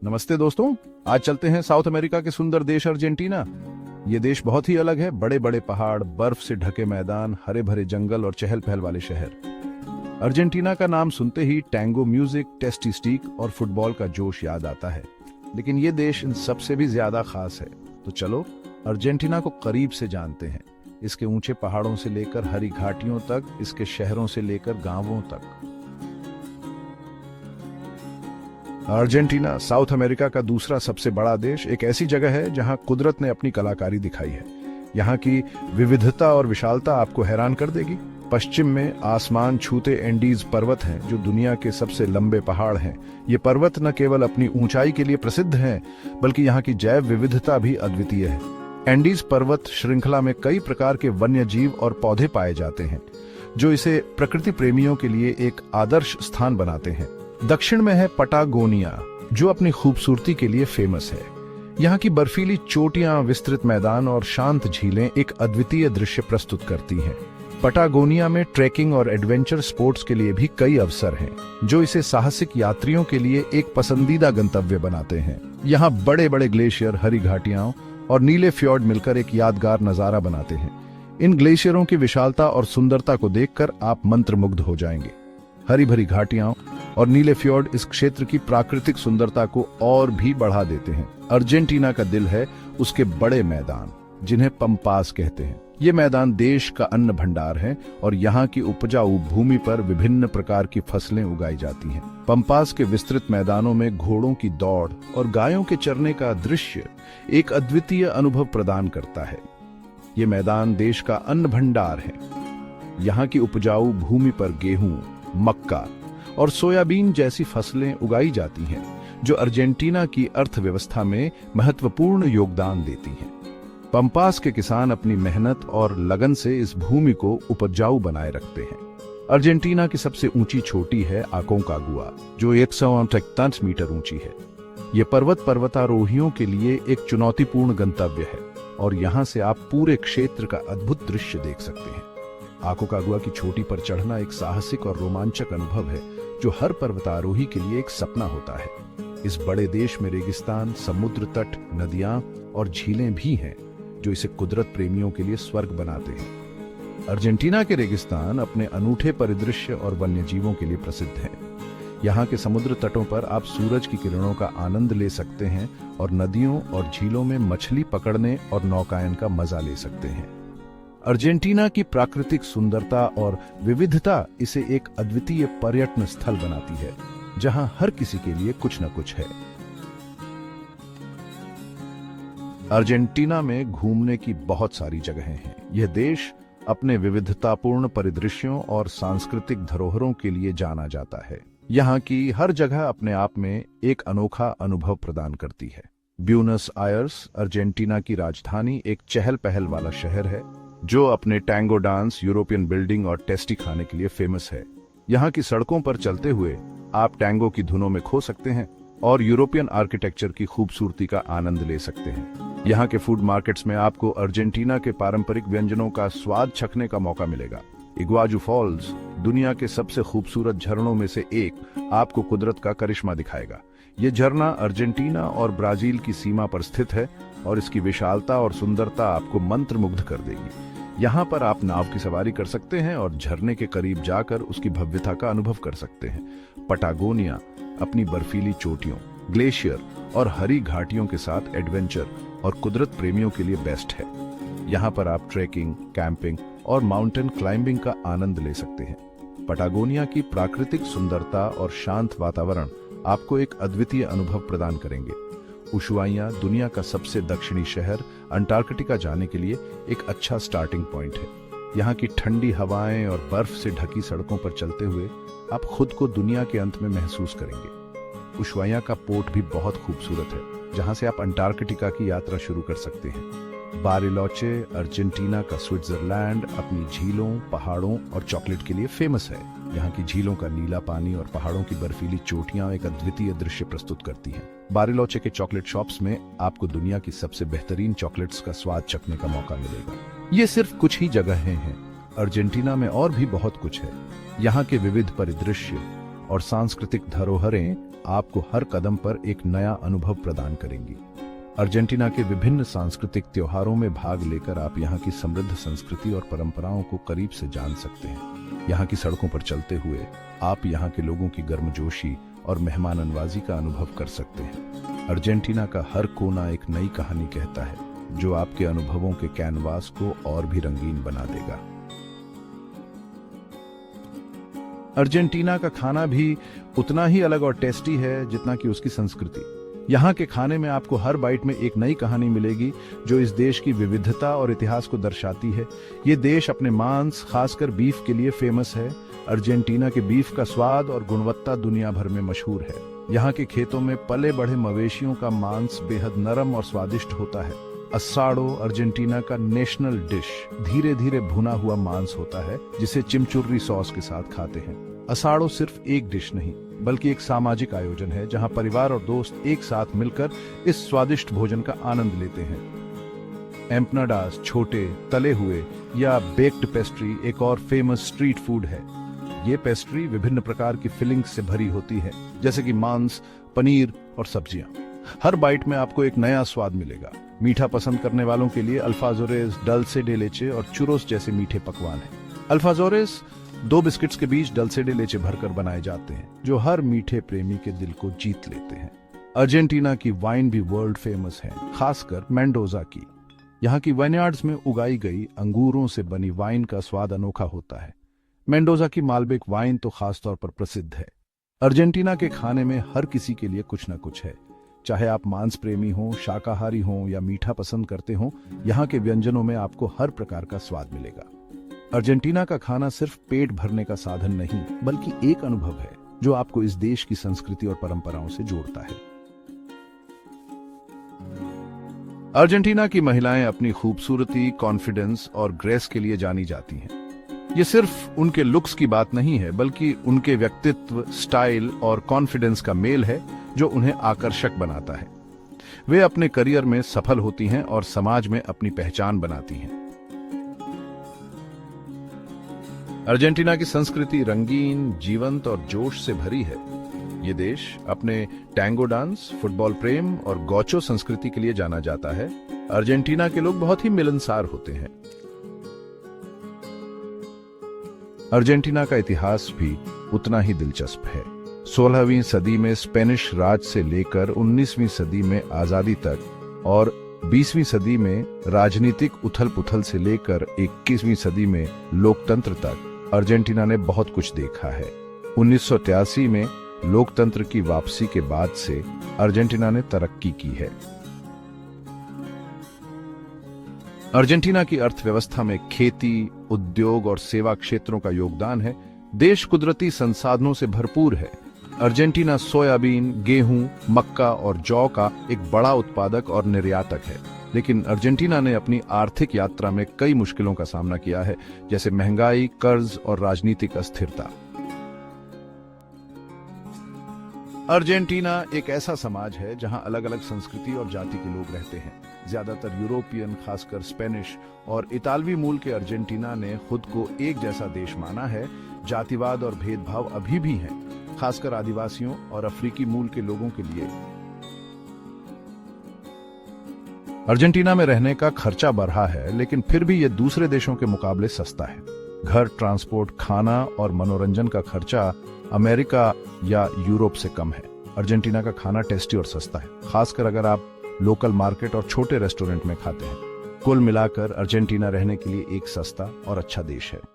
नमस्ते दोस्तों। आज चलते हैं साउथ अमेरिका के सुंदर देश अर्जेंटीना। ये देश बहुत ही अलग है। बड़े बड़े पहाड़, बर्फ से ढके मैदान, हरे भरे जंगल और चहल पहल वाले शहर। अर्जेंटीना का नाम सुनते ही टैंगो म्यूजिक, टेस्टी स्टीक और फुटबॉल का जोश याद आता है। लेकिन ये देश इन सबसे भी ज्यादा खास है। तो चलो अर्जेंटीना को करीब से जानते हैं। इसके ऊंचे पहाड़ों से लेकर हरी घाटियों तक, इसके शहरों से लेकर गांवों तक। अर्जेंटीना साउथ अमेरिका का दूसरा सबसे बड़ा देश एक ऐसी जगह है जहां कुदरत ने अपनी कलाकारी दिखाई है। यहाँ की विविधता और विशालता आपको हैरान कर देगी। पश्चिम में आसमान छूते एंडीज पर्वत हैं जो दुनिया के सबसे लंबे पहाड़ हैं। ये पर्वत न केवल अपनी ऊंचाई के लिए प्रसिद्ध हैं, बल्कि यहाँ की जैव विविधता भी अद्वितीय है। एंडीज पर्वत श्रृंखला में कई प्रकार के वन्य जीव और पौधे पाए जाते हैं, जो इसे प्रकृति प्रेमियों के लिए एक आदर्श स्थान बनाते हैं। दक्षिण में है पटागोनिया, जो अपनी खूबसूरती के लिए फेमस है। यहाँ की बर्फीली चोटियां, विस्तृत मैदान और शांत झीलें एक अद्वितीय दृश्य प्रस्तुत करती हैं। पटागोनिया में ट्रैकिंग और एडवेंचर स्पोर्ट्स के लिए भी कई अवसर हैं, जो इसे साहसिक यात्रियों के लिए एक पसंदीदा गंतव्य बनाते हैं। यहाँ बड़े बड़े ग्लेशियर, हरी घाटियां और नीले फ्योर्ड मिलकर एक यादगार नजारा बनाते हैं। इन ग्लेशियरों की विशालता और सुंदरता को देखकर आप मंत्रमुग्ध हो जाएंगे। हरी भरी घाटियां और नीले फ्योर्ड इस क्षेत्र की प्राकृतिक सुंदरता को और भी बढ़ा देते हैं। अर्जेंटीना का दिल है उसके बड़े मैदान, जिन्हें पंपास कहते हैं। ये मैदान देश का अन्न भंडार है और यहाँ की उपजाऊ भूमि पर विभिन्न प्रकार की फसलें उगाई जाती हैं। पंपास के विस्तृत मैदानों में घोड़ों की दौड़ और गायों के चरने का दृश्य एक अद्वितीय अनुभव प्रदान करता है। ये मैदान देश का अन्न भंडार है। यहाँ की उपजाऊ भूमि पर गेहूं, मक्का और सोयाबीन जैसी फसलें उगाई जाती हैं, जो अर्जेंटीना की अर्थव्यवस्था में महत्वपूर्ण योगदान देती हैं। पंपास के किसान अपनी मेहनत और लगन से इस भूमि को उपजाऊ बनाए रखते हैं। अर्जेंटीना की सबसे ऊंची चोटी है अकोंकागुआ, जो 138 मीटर ऊंची है। ये पर्वतारोहियों के लिए एक चुनौतीपूर्ण गंतव्य है और यहाँ से आप पूरे क्षेत्र का अद्भुत दृश्य देख सकते हैं। अकोंकागुआ की चोटी पर चढ़ना एक साहसिक और रोमांचक अनुभव है, जो हर पर्वतारोही के लिए एक सपना होता है। इस बड़े देश में रेगिस्तान, समुद्र तट, नदियां और झीलें भी हैं, जो इसे कुदरत प्रेमियों के लिए स्वर्ग बनाते हैं। अर्जेंटीना के रेगिस्तान अपने अनूठे परिदृश्य और वन्यजीवों के लिए प्रसिद्ध हैं। यहाँ के समुद्र तटों पर आप सूरज की किरणों का आनंद ले सकते हैं और नदियों और झीलों में मछली पकड़ने और नौकायन का मजा ले सकते हैं। अर्जेंटीना की प्राकृतिक सुंदरता और विविधता इसे एक अद्वितीय पर्यटन स्थल बनाती है, जहां हर किसी के लिए कुछ न कुछ है। अर्जेंटीना में घूमने की बहुत सारी जगहें हैं। यह देश अपने विविधतापूर्ण परिदृश्यों और सांस्कृतिक धरोहरों के लिए जाना जाता है। यहाँ की हर जगह अपने आप में एक अनोखा अनुभव प्रदान करती है। ब्यूनस आयर्स, अर्जेंटीना की राजधानी, एक चहल पहल वाला शहर है, जो अपने टैंगो डांस, यूरोपियन बिल्डिंग और टेस्टी खाने के लिए फेमस है। यहाँ की सड़कों पर चलते हुए आप टैंगो की धुनों में खो सकते हैं और यूरोपियन आर्किटेक्चर की खूबसूरती का आनंद ले सकते हैं। यहाँ के फूड मार्केट्स में आपको अर्जेंटीना के पारंपरिक व्यंजनों का स्वाद चखने का मौका मिलेगा। इग्वाजू फॉल्स, दुनिया के सबसे खूबसूरत झरनों में से एक, आपको कुदरत का करिश्मा दिखाएगा। ये झरना अर्जेंटीना और ब्राजील की सीमा पर स्थित है और इसकी विशालता और सुंदरता आपको मंत्रमुग्ध कर देगी। यहाँ पर आप नाव की सवारी कर सकते हैं और झरने के करीब जाकर उसकी भव्यता का अनुभव कर सकते हैं। पटागोनिया अपनी बर्फीली चोटियों, ग्लेशियर और हरी घाटियों के साथ एडवेंचर और कुदरत प्रेमियों के लिए बेस्ट है। यहाँ पर आप ट्रैकिंग, कैंपिंग और माउंटेन क्लाइंबिंग का आनंद ले सकते हैं। पटागोनिया की प्राकृतिक सुंदरता और शांत वातावरण आपको एक अद्वितीय अनुभव प्रदान करेंगे। उशुआइया, दुनिया का सबसे दक्षिणी शहर, अंटार्कटिका जाने के लिए एक अच्छा स्टार्टिंग पॉइंट है। यहाँ की ठंडी हवाएं और बर्फ से ढकी सड़कों पर चलते हुए आप खुद को दुनिया के अंत में महसूस करेंगे। उशुआइया का पोर्ट भी बहुत खूबसूरत है, जहाँ से आप अंटार्कटिका की यात्रा शुरू कर सकते हैं। बारिलोचे, अर्जेंटीना का स्विट्जरलैंड, अपनी झीलों, पहाड़ों और चॉकलेट के लिए फेमस है। यहाँ की झीलों का नीला पानी और पहाड़ों की बर्फीली चोटियां एक अद्वितीय दृश्य प्रस्तुत करती हैं। बारिलोचे के चॉकलेट शॉप्स में आपको दुनिया की सबसे बेहतरीन चॉकलेट्स का स्वाद चखने का मौका मिलेगा। ये सिर्फ कुछ ही जगहें हैं। अर्जेंटीना में और भी बहुत कुछ है। यहाँ के विविध परिदृश्य और सांस्कृतिक धरोहरें आपको हर कदम पर एक नया अनुभव प्रदान करेंगी। अर्जेंटीना के विभिन्न सांस्कृतिक त्योहारों में भाग लेकर आप यहाँ की समृद्ध संस्कृति और परंपराओं को करीब से जान सकते हैं। यहाँ की सड़कों पर चलते हुए आप यहाँ के लोगों की गर्मजोशी और मेहमाननवाजी का अनुभव कर सकते हैं। अर्जेंटीना का हर कोना एक नई कहानी कहता है, जो आपके अनुभवों के कैनवास को और भी रंगीन बना देगा। अर्जेंटीना का खाना भी उतना ही अलग और टेस्टी है जितना कि उसकी संस्कृति। यहाँ के खाने में आपको हर बाइट में एक नई कहानी मिलेगी, जो इस देश की विविधता और इतिहास को दर्शाती है। ये देश अपने मांस, खासकर बीफ के लिए फेमस है। अर्जेंटीना के बीफ का स्वाद और गुणवत्ता दुनिया भर में मशहूर है। यहाँ के खेतों में पले बढ़े मवेशियों का मांस बेहद नरम और स्वादिष्ट होता है। असाडो अर्जेंटीना का नेशनल डिश धीरे धीरे भुना हुआ मांस होता है, जिसे चिमचुर्री सॉस के साथ खाते हैं। असाडो सिर्फ एक डिश नहीं, बल्कि एक सामाजिक आयोजन है, जहां परिवार और दोस्त एक साथ मिलकर इस स्वादिष्ट भोजन का आनंद लेते हैं। एम्पनाडास छोटे, तले हुए या बेक्ड पेस्ट्री एक और फेमस स्ट्रीट फूड है। ये पेस्ट्री विभिन्न प्रकार की फिलिंग्स से भरी होती है, जैसे कि मांस, पनीर और सब्जियां। हर बाइट में आपको एक नया स्वाद मिलेगा। मीठा पसंद करने वालों के लिए अल्फाजोरेस, डल्से डे लेचे और चुरोस जैसे मीठे पकवान हैं। अल्फाजोरेस 2 बिस्किट्स के बीच डल्से डे लेचे भरकर बनाए जाते हैं, जो हर मीठे प्रेमी के दिल को जीत लेते हैं। अर्जेंटीना की वाइन भी वर्ल्ड फेमस है, खासकर मेंडोजा की। यहाँ की वाइनयार्ड्स में उगाई गई अंगूरों से बनी वाइन का स्वाद अनोखा होता है। मेंडोजा की मालबेक वाइन तो खासतौर पर प्रसिद्ध है। अर्जेंटीना के खाने में हर किसी के लिए कुछ न कुछ है। चाहे आप मांस प्रेमी हों, शाकाहारी हों या मीठा पसंद करते हों, यहाँ के व्यंजनों में आपको हर प्रकार का स्वाद मिलेगा। अर्जेंटीना का खाना सिर्फ पेट भरने का साधन नहीं, बल्कि एक अनुभव है जो आपको इस देश की संस्कृति और परंपराओं से जोड़ता है। अर्जेंटीना की महिलाएं अपनी खूबसूरती, कॉन्फिडेंस और ग्रेस के लिए जानी जाती हैं। ये सिर्फ उनके लुक्स की बात नहीं है, बल्कि उनके व्यक्तित्व, स्टाइल और कॉन्फिडेंस का मेल है जो उन्हें आकर्षक बनाता है। वे अपने करियर में सफल होती हैं और समाज में अपनी पहचान बनाती हैं। अर्जेंटीना की संस्कृति रंगीन, जीवंत और जोश से भरी है। ये देश अपने टैंगो डांस, फुटबॉल प्रेम और गौचो संस्कृति के लिए जाना जाता है। अर्जेंटीना के लोग बहुत ही मिलनसार होते हैं। अर्जेंटीना का इतिहास भी उतना ही दिलचस्प है। 16वीं सदी में स्पेनिश राज से लेकर 19वीं सदी में आजादी तक और 20वीं सदी में राजनीतिक उथल-पुथल से लेकर 21वीं सदी में लोकतंत्र तक अर्जेंटीना ने बहुत कुछ देखा है। 1983 में लोकतंत्र की वापसी के बाद से अर्जेंटीना ने तरक्की की है। अर्जेंटीना की अर्थव्यवस्था में खेती, उद्योग और सेवा क्षेत्रों का योगदान है। देश कुदरती संसाधनों से भरपूर है। अर्जेंटीना सोयाबीन, गेहूं, मक्का और जौ का एक बड़ा उत्पादक और निर्यातक है। लेकिन अर्जेंटीना ने अपनी आर्थिक यात्रा में कई मुश्किलों का सामना किया है, जैसे महंगाई, कर्ज और राजनीतिक अस्थिरता। अर्जेंटीना एक ऐसा समाज है जहां अलग अलग संस्कृति और जाति के लोग रहते हैं। ज्यादातर यूरोपियन, खासकर स्पेनिश और इतालवी मूल के अर्जेंटीना ने खुद को एक जैसा देश माना है। जातिवाद और भेदभाव अभी भी हैं, खासकर आदिवासियों और अफ्रीकी मूल के लोगों के लिए। अर्जेंटीना में रहने का खर्चा बढ़ा है, लेकिन फिर भी यह दूसरे देशों के मुकाबले सस्ता है। घर, ट्रांसपोर्ट, खाना और मनोरंजन का खर्चा अमेरिका या यूरोप से कम है। अर्जेंटीना का खाना टेस्टी और सस्ता है, खासकर अगर आप लोकल मार्केट और छोटे रेस्टोरेंट में खाते हैं। कुल मिलाकर अर्जेंटीना रहने के लिए एक सस्ता और अच्छा देश है।